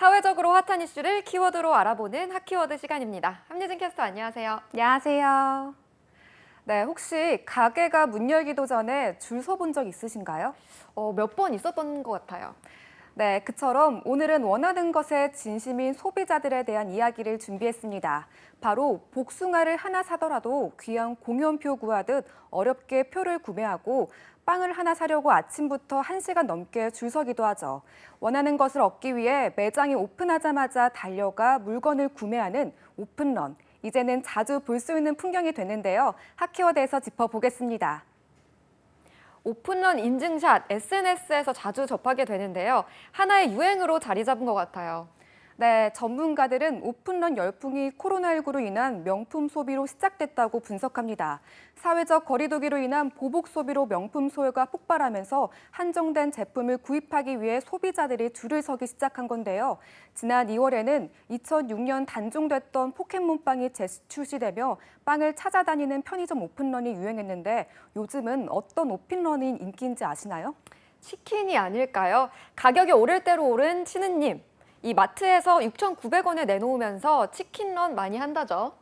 사회적으로 핫한 이슈를 키워드로 알아보는 핫키워드 시간입니다. 함예진 캐스터 안녕하세요. 안녕하세요. 네, 혹시 가게가 문 열기도 전에 줄 서본 적 있으신가요? 몇 번 있었던 것 같아요. 네, 그처럼 오늘은 원하는 것에 진심인 소비자들에 대한 이야기를 준비했습니다. 바로 복숭아를 하나 사더라도 귀한 공연표 구하듯 어렵게 표를 구매하고 빵을 하나 사려고 아침부터 1시간 넘게 줄 서기도 하죠. 원하는 것을 얻기 위해 매장이 오픈하자마자 달려가 물건을 구매하는 오픈런. 이제는 자주 볼 수 있는 풍경이 됐는데요. 핫키워드에서 짚어보겠습니다. 오픈런 인증샷, SNS에서 자주 접하게 되는데요. 하나의 유행으로 자리 잡은 것 같아요. 네, 전문가들은 오픈런 열풍이 코로나19로 인한 명품 소비로 시작됐다고 분석합니다. 사회적 거리두기로 인한 보복 소비로 명품 소요가 폭발하면서 한정된 제품을 구입하기 위해 소비자들이 줄을 서기 시작한 건데요. 지난 2월에는 2006년 단종됐던 포켓몬빵이 재출시되며 빵을 찾아다니는 편의점 오픈런이 유행했는데 요즘은 어떤 오픈런이 인기인지 아시나요? 치킨이 아닐까요? 가격이 오를 대로 오른 치느님. 이 마트에서 6,900원에 내놓으면서 치킨런 많이 한다죠.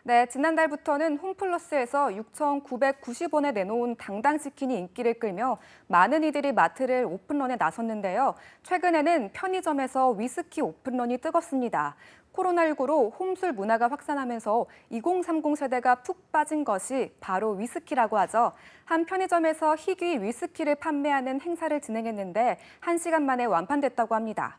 네, 지난달부터는 홈플러스에서 6,990원에 내놓은 당당치킨이 인기를 끌며 많은 이들이 마트를 오픈런에 나섰는데요. 최근에는 편의점에서 위스키 오픈런이 뜨겁습니다. 코로나19로 홈술 문화가 확산하면서 2030 세대가 푹 빠진 것이 바로 위스키라고 하죠. 한 편의점에서 희귀 위스키를 판매하는 행사를 진행했는데 1시간 만에 완판됐다고 합니다.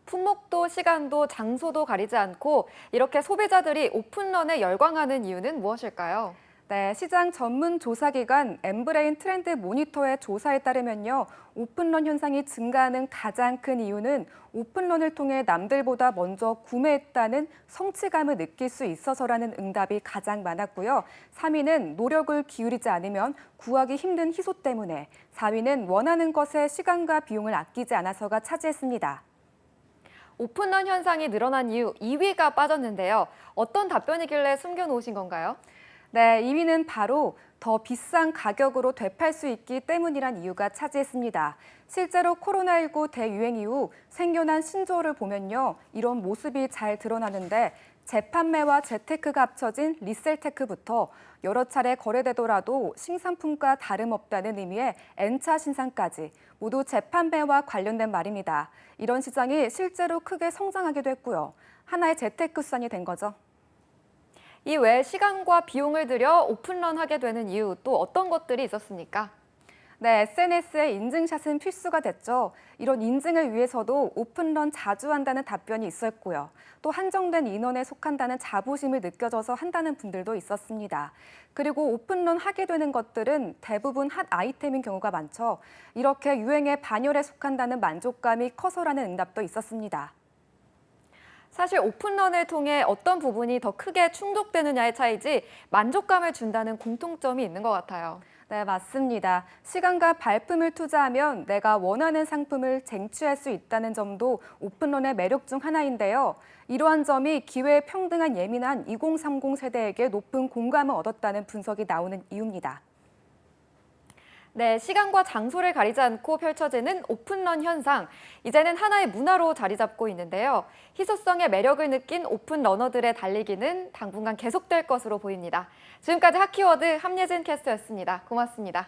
품목도 시간도 장소도 가리지 않고 이렇게 소비자들이 오픈런에 열광하는 이유는 무엇일까요? 네, 시장 전문 조사기관 엠브레인 트렌드 모니터의 조사에 따르면요. 오픈런 현상이 증가하는 가장 큰 이유는 오픈런을 통해 남들보다 먼저 구매했다는 성취감을 느낄 수 있어서라는 응답이 가장 많았고요. 3위는 노력을 기울이지 않으면 구하기 힘든 희소 때문에, 4위는 원하는 것에 시간과 비용을 아끼지 않아서가 차지했습니다. 오픈런 현상이 늘어난 이유 2위가 빠졌는데요. 어떤 답변이길래 숨겨놓으신 건가요? 네, 2위는 바로 더 비싼 가격으로 되팔 수 있기 때문이란 이유가 차지했습니다. 실제로 코로나19 대유행 이후 생겨난 신조어를 보면요. 이런 모습이 잘 드러나는데 재판매와 재테크가 합쳐진 리셀테크부터 여러 차례 거래되더라도 신상품과 다름없다는 의미의 N차 신상까지 모두 재판매와 관련된 말입니다. 이런 시장이 실제로 크게 성장하기도 했고요. 하나의 재테크 수단이 된 거죠. 이 외에 시간과 비용을 들여 오픈런 하게 되는 이유 또 어떤 것들이 있었습니까? 네, SNS에 인증샷은 필수가 됐죠. 이런 인증을 위해서도 오픈런 자주 한다는 답변이 있었고요. 또 한정된 인원에 속한다는 자부심을 느껴져서 한다는 분들도 있었습니다. 그리고 오픈런 하게 되는 것들은 대부분 핫 아이템인 경우가 많죠. 이렇게 유행의 반열에 속한다는 만족감이 커서라는 응답도 있었습니다. 사실 오픈런을 통해 어떤 부분이 더 크게 충족되느냐의 차이지 만족감을 준다는 공통점이 있는 것 같아요. 네, 맞습니다. 시간과 발품을 투자하면 내가 원하는 상품을 쟁취할 수 있다는 점도 오픈런의 매력 중 하나인데요. 이러한 점이 기회에 평등한 예민한 2030 세대에게 높은 공감을 얻었다는 분석이 나오는 이유입니다. 네, 시간과 장소를 가리지 않고 펼쳐지는 오픈런 현상. 이제는 하나의 문화로 자리 잡고 있는데요. 희소성의 매력을 느낀 오픈러너들의 달리기는 당분간 계속될 것으로 보입니다. 지금까지 핫키워드 함예진 캐스터였습니다. 고맙습니다.